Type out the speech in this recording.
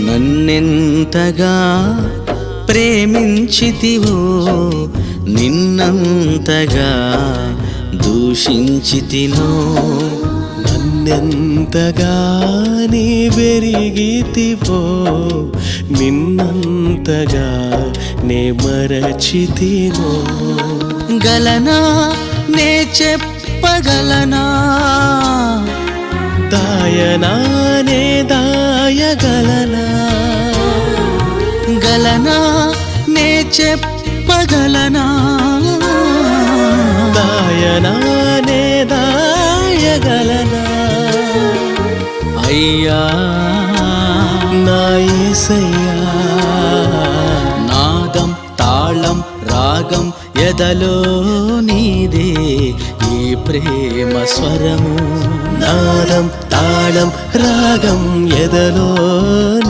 నన్నెంతగా ప్రేమించితివో నిన్నంతగా దూషించితినో నన్నెంతగా నీ వెరిగితివో నిన్నంతగా నే మరచితినో గలనా నే చెప్పగలనా దాయనా నే దాయగలనా గలనా నే చెప్పగలనా దాయనా నే దాయగలనా అయ్యా నా యేసయ్యా నాదం తాళం రాగం ఎదలో నీదే ఈ ప్రేమ స్వరము నాదం తాళం రాగం ఎదలో